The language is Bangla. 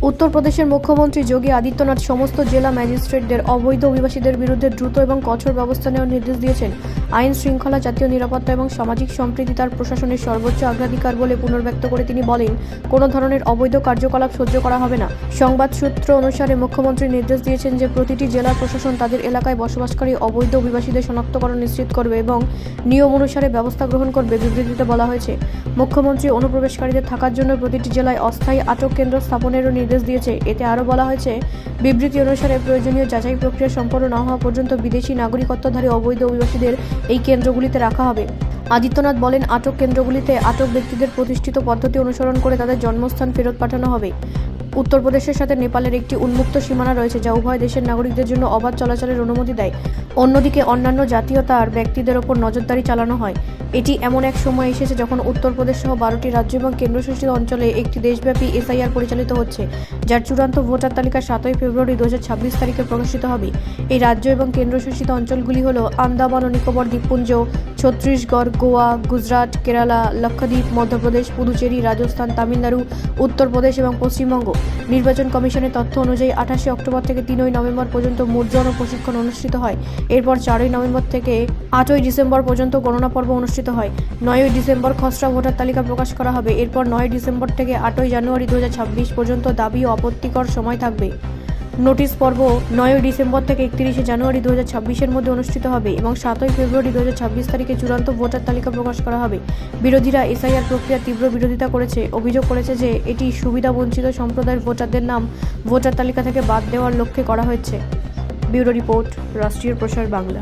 উত্তরপ্রদেশের মুখ্যমন্ত্রী যোগী আদিত্যনাথ সমস্ত জেলা ম্যাজিস্ট্রেটদের অবৈধ অভিবাসীদের বিরুদ্ধে দ্রুত এবং কঠোর ব্যবস্থা নেওয়ার নির্দেশ দিয়েছেন। আইন শৃঙ্খলা, জাতীয় নিরাপত্তা এবং সামাজিক সম্প্রীতি তার প্রশাসনের সর্বোচ্চ অগ্রাধিকার বলে পুনর্ব্যক্ত করে তিনি বলেন, কোনো ধরনের অবৈধ কার্যকলাপ সহ্য করা হবে না। সংবাদ সূত্র অনুসারে মুখ্যমন্ত্রী নির্দেশ দিয়েছেন যে প্রতিটি জেলার প্রশাসন তাদের এলাকায় বসবাসকারী অবৈধ অভিবাসীদের শনাক্তকরণ নিশ্চিত করবে এবং নিয়ম অনুসারে ব্যবস্থা গ্রহণ করবে। বিবৃতিতে বলা হয়েছে, মুখ্যমন্ত্রী অনুপ্রবেশকারীদের থাকার জন্য প্রতিটি জেলায় অস্থায়ী আটক কেন্দ্র স্থাপনেরও নির্দেশ দিয়েছে। এতে আরও বলা হয়েছে, বিবৃতি অনুসারে প্রয়োজনীয় যাচাই প্রক্রিয়া সম্পন্ন না হওয়া পর্যন্ত বিদেশি নাগরিকত্বধারী অবৈধ অভিবাসীদের এই কেন্দ্রগুলিতে রাখা হবে। আদিত্যনাথ বলেন, আটক কেন্দ্রগুলিতে আটক ব্যক্তিদের প্রতিষ্ঠিত পদ্ধতি অনুসরণ করে তাদের জন্মস্থান ফেরত পাঠানো হবে। উত্তরপ্রদেশের সাথে নেপালের একটি উন্মুক্ত সীমানা রয়েছে, যা উভয় দেশের নাগরিকদের জন্য অবাধ চলাচলের অনুমতি দেয়। অন্যদিকে অন্যান্য জাতীয়তার ব্যক্তিদের ওপর নজরদারি চালানো হয়। এটি এমন এক সময় এসেছে যখন উত্তরপ্রদেশ সহ 12টি রাজ্য এবং কেন্দ্রশাসিত অঞ্চলে একটি দেশব্যাপী এসআইআর পরিচালিত হচ্ছে, যার চূড়ান্ত ভোটার তালিকা 7 ফেব্রুয়ারি 2026 তারিখে প্রকাশিত হবে। এই রাজ্য এবং কেন্দ্রশাসিত অঞ্চলগুলি হল আন্দামান ও নিকোবর দ্বীপপুঞ্জ, ছত্তিশগড়, গোয়া, গুজরাট, কেরালা, লক্ষদ্বীপ, মধ্যপ্রদেশ, পুদুচেরি, রাজস্থান, তামিলনাড়ু, উত্তরপ্রদেশ এবং পশ্চিমবঙ্গ। নির্বাচন কমিশনের তথ্য অনুযায়ী 28 অক্টোবর থেকে 3 নভেম্বর পর্যন্ত মুদ্রণ ও প্রশিক্ষণ অনুষ্ঠিত হয়। এরপর 4 নভেম্বর থেকে 8 ডিসেম্বর পর্যন্ত গণনা পর্ব অনুষ্ঠিত হয়। 9 ডিসেম্বর খসড়া ভোটার তালিকা প্রকাশ করা হবে। এরপর 9 ডিসেম্বর থেকে 8 জানুয়ারি 2026 পর্যন্ত দাবি ও আপত্তিকর সময় থাকবে। নোটিশ পর্ব 9 ডিসেম্বর থেকে 31 জানুয়ারি 2026-এর মধ্যে অনুষ্ঠিত হবে এবং 7 ফেব্রুয়ারি 2026 তারিখে চূড়ান্ত ভোটার তালিকা প্রকাশ করা হবে। বিরোধীরা এসআইআর প্রক্রিয়ার তীব্র বিরোধিতা করেছে, অভিযোগ করেছে যে এটি সুবিধাবঞ্চিত সম্প্রদায়ের ভোটারদের নাম ভোটার তালিকা থেকে বাদ দেওয়ার লক্ষ্যে করা হয়েছে। ব্যুরো রিপোর্ট, রাষ্ট্রীয় প্রসার বাংলা।